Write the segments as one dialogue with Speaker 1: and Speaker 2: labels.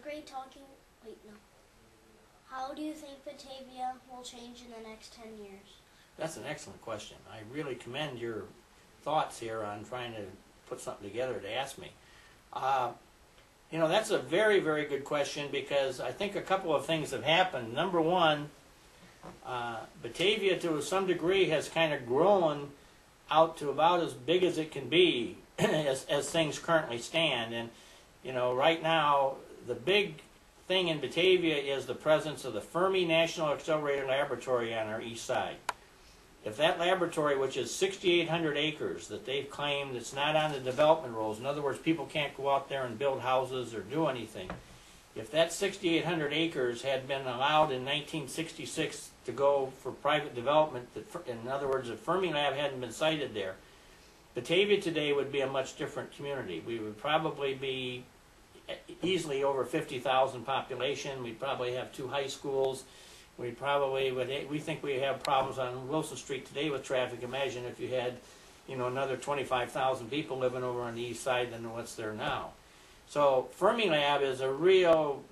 Speaker 1: great talking. Wait, no. How do you think Batavia will change in the next 10 years?
Speaker 2: That's an excellent question. I really commend your thoughts here on trying to put something together to ask me. You know, that's a very, very good question because I think a couple of things have happened. Number one, Batavia to some degree has kind of grown out to about as big as it can be as things currently stand. And, you know, right now, the big thing in Batavia is the presence of the Fermi National Accelerator Laboratory on our east side. If that laboratory, which is 6,800 acres that they've claimed it's not on the development rolls, in other words, people can't go out there and build houses or do anything, if that 6,800 acres had been allowed in 1966 to go for private development, in other words, if Fermi Lab hadn't been sited there, Batavia today would be a much different community. We would probably be easily over 50,000 population. We'd probably have 2 high schools. We probably would. We think we have problems on Wilson Street today with traffic. Imagine if you had, you know, another 25,000 people living over on the east side than what's there now. So Fermi Lab is a real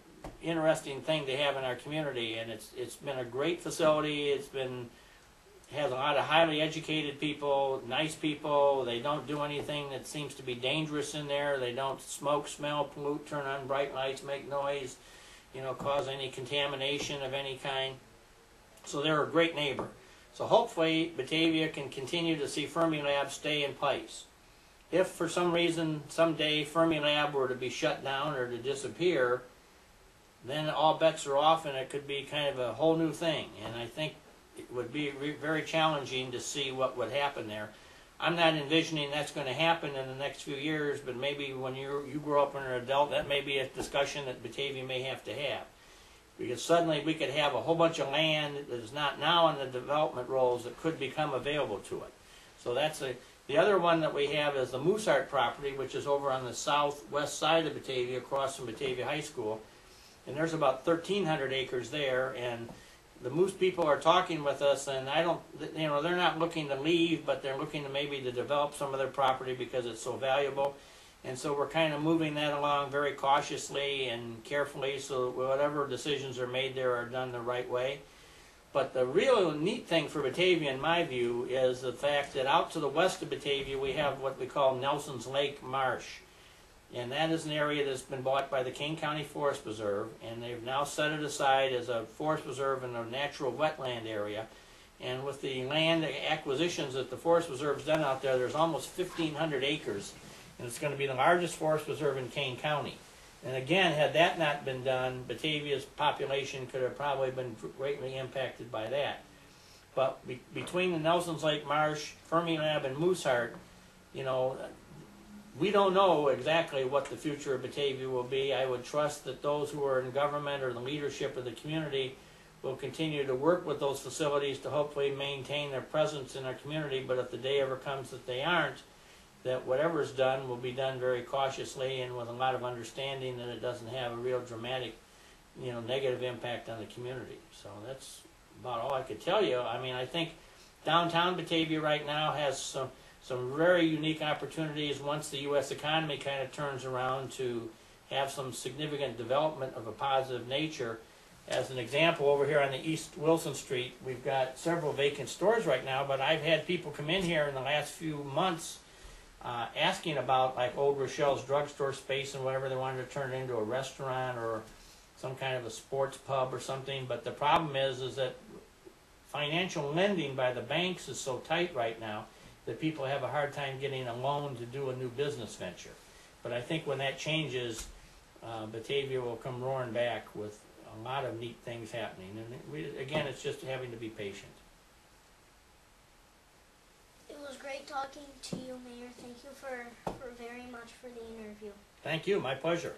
Speaker 2: interesting thing to have in our community, and it's been a great facility. Has a lot of highly educated people, nice people. They don't do anything that seems to be dangerous in there. They don't smoke, smell, pollute, turn on bright lights, make noise, you know, cause any contamination of any kind. So they're a great neighbor. So hopefully Batavia can continue to see Fermi Lab stay in place. If for some reason someday Fermi Lab were to be shut down or to disappear, then all bets are off and it could be kind of a whole new thing. And I think it would be very challenging to see what would happen there. I'm not envisioning that's going to happen in the next few years, but maybe when you grow up and are an adult, that may be a discussion that Batavia may have to have. Because suddenly we could have a whole bunch of land that is not now on the development rolls that could become available to it. So that's the other one that we have is the Mooseheart property, which is over on the southwest side of Batavia, across from Batavia High School. And there's about 1,300 acres there, and the Moose people are talking with us, and they're not looking to leave, but they're looking to maybe to develop some of their property because it's so valuable. And so we're kind of moving that along very cautiously and carefully, so whatever decisions are made there are done the right way. But the real neat thing for Batavia, in my view, is the fact that out to the west of Batavia we have what we call Nelson's Lake Marsh. And that is an area that's been bought by the Kane County Forest Preserve, and they've now set it aside as a forest preserve in a natural wetland area. And with the land acquisitions that the Forest Preserve's done out there, there's almost 1,500 acres, and it's going to be the largest forest preserve in Kane County. And again, had that not been done, Batavia's population could have probably been greatly impacted by that. But between the Nelson's Lake Marsh, Fermi Lab, and Mooseheart, you know, we don't know exactly what the future of Batavia will be. I would trust that those who are in government or the leadership of the community will continue to work with those facilities to hopefully maintain their presence in our community. But if the day ever comes that they aren't, that whatever is done will be done very cautiously and with a lot of understanding that it doesn't have a real dramatic, you know, negative impact on the community. So that's about all I could tell you. I mean, I think downtown Batavia right now has some very unique opportunities once the U.S. economy kind of turns around to have some significant development of a positive nature. As an example, over here on the East Wilson Street, we've got several vacant stores right now, but I've had people come in here in the last few months asking about like Old Rochelle's drugstore space and whatever. They wanted to turn it into a restaurant or some kind of a sports pub or something. But the problem is that financial lending by the banks is so tight right now that people have a hard time getting a loan to do a new business venture. But I think when that changes, Batavia will come roaring back with a lot of neat things happening. And again, it's just having to be patient.
Speaker 1: It was great talking to you, Mayor. Thank you for very much for the interview.
Speaker 2: Thank you. My pleasure.